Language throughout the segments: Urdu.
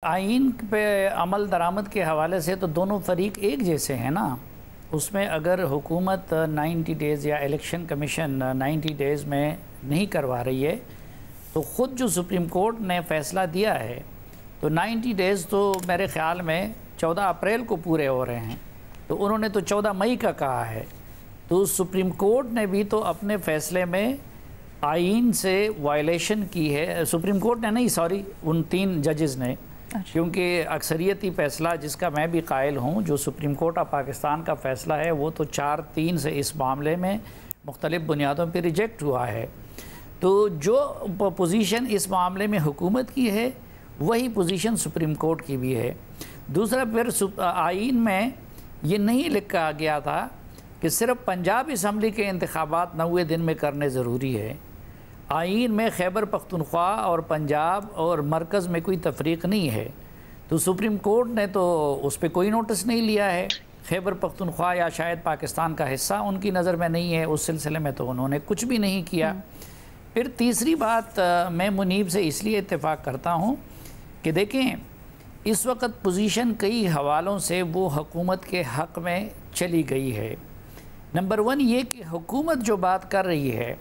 آئین پہ عمل درآمد کے حوالے سے تو دونوں فریق ایک جیسے ہیں نا. اس میں اگر حکومت 90 ڈیز یا الیکشن کمیشن 90 ڈیز میں نہیں کروا رہی ہے تو خود جو سپریم کورٹ نے فیصلہ دیا ہے تو 90 ڈیز تو میرے خیال میں 14 اپریل کو پورے ہو رہے ہیں، تو انہوں نے تو 14 مئی کا کہا ہے. تو سپریم کورٹ نے بھی تو اپنے فیصلے میں آئین سے وائلیشن کی ہے. سپریم کورٹ نے نہیں، سوری، ان 3 ججز نے، کیونکہ اکثریتی فیصلہ جس کا میں بھی قائل ہوں، جو سپریم کورٹ آف پاکستان کا فیصلہ ہے وہ تو 4-3 سے اس معاملے میں مختلف بنیادوں پہ ریجیکٹ ہوا ہے. تو جو پوزیشن اس معاملے میں حکومت کی ہے وہی پوزیشن سپریم کورٹ کی بھی ہے. دوسرا پھر آئین میں یہ نہیں لکھا گیا تھا کہ صرف پنجاب اسمبلی کے انتخابات 90 دن میں کرنے ضروری ہے. آئین میں خیبر پختونخوا اور پنجاب اور مرکز میں کوئی تفریق نہیں ہے. تو سپریم کورٹ نے تو اس پہ کوئی نوٹس نہیں لیا ہے. خیبر پختونخوا یا شاید پاکستان کا حصہ ان کی نظر میں نہیں ہے، اس سلسلے میں تو انہوں نے کچھ بھی نہیں کیا. پھر تیسری بات میں منیب سے اس لیے اتفاق کرتا ہوں کہ دیکھیں اس وقت پوزیشن کئی حوالوں سے وہ حکومت کے حق میں چلی گئی ہے. نمبر 1 یہ کہ حکومت جو بات کر رہی ہے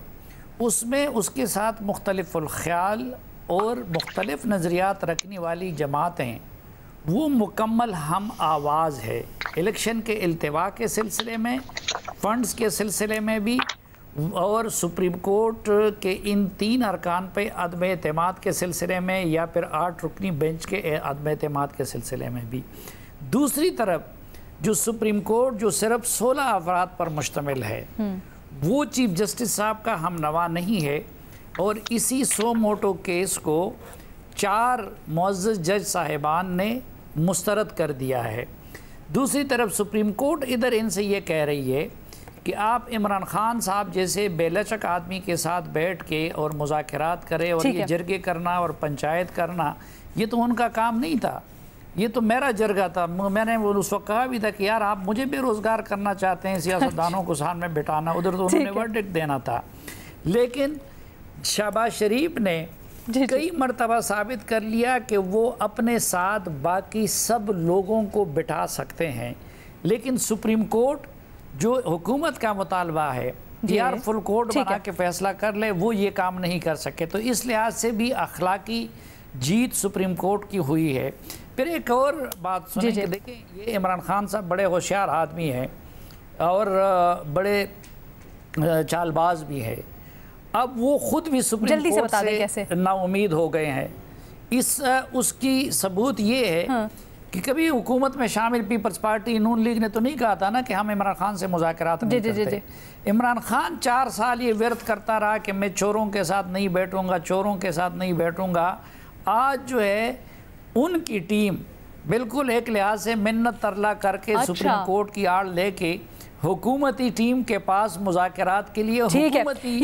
اس میں اس کے ساتھ مختلف الخیال اور مختلف نظریات رکھنے والی جماعتیں وہ مکمل ہم آواز ہے. الیکشن کے التوا کے سلسلے میں، فنڈز کے سلسلے میں بھی، اور سپریم کورٹ کے ان 3 ارکان پہ عدم اعتماد کے سلسلے میں یا پھر 8 رکنی بینچ کے عدم اعتماد کے سلسلے میں بھی. دوسری طرف جو سپریم کورٹ جو صرف 16 افراد پر مشتمل ہے وہ چیف جسٹس صاحب کا ہم نوا نہیں ہے، اور اسی سو موٹو کیس کو 4 معزز جج صاحبان نے مسترد کر دیا ہے. دوسری طرف سپریم کورٹ ادھر ان سے یہ کہہ رہی ہے کہ آپ عمران خان صاحب جیسے بے لچک آدمی کے ساتھ بیٹھ کے اور مذاکرات کرے اور یہ جرگے کرنا اور پنچایت کرنا یہ تو ان کا کام نہیں تھا، یہ تو میرا جرگہ تھا. میں نے اس وقت کہا بھی تھا کہ یار آپ مجھے بے روزگار کرنا چاہتے ہیں، سیاستدانوں کو سامنے بٹھانا، ادھر تو انہوں نے ورڈکٹ دینا تھا. لیکن شہباز شریف نے کئی مرتبہ ثابت کر لیا کہ وہ اپنے ساتھ باقی سب لوگوں کو بٹھا سکتے ہیں. لیکن سپریم کورٹ جو حکومت کا مطالبہ ہے یار فل کورٹ بنا کے فیصلہ کر لے، وہ یہ کام نہیں کر سکے. تو اس لحاظ سے بھی اخلاقی جیت سپریم کورٹ کی ہوئی ہے. پھر ایک اور بات سنیں کہ دیکھیں یہ عمران خان صاحب بڑے ہوشیار آدمی ہیں اور بڑے چال باز بھی ہے. اب وہ خود بھی سپریم کورٹ سے نا امید ہو گئے ہیں. اس کی ثبوت یہ ہے کہ کبھی حکومت میں شامل پیپلز پارٹی نون لیگ نے تو نہیں کہا تھا نا کہ ہم عمران خان سے مذاکرات نہیں کرتے. عمران خان 4 سال یہ ورد کرتا رہا کہ میں چوروں کے ساتھ نہیں بیٹھوں گا، چوروں کے ساتھ نہیں بیٹھوں گا. آج جو ہے ان کی ٹیم بالکل ایک لحاظ سے منت ترلا کر کے سپریم کورٹ کی آڑ لے کے حکومتی ٹیم کے پاس مذاکرات کے لیے حکومتی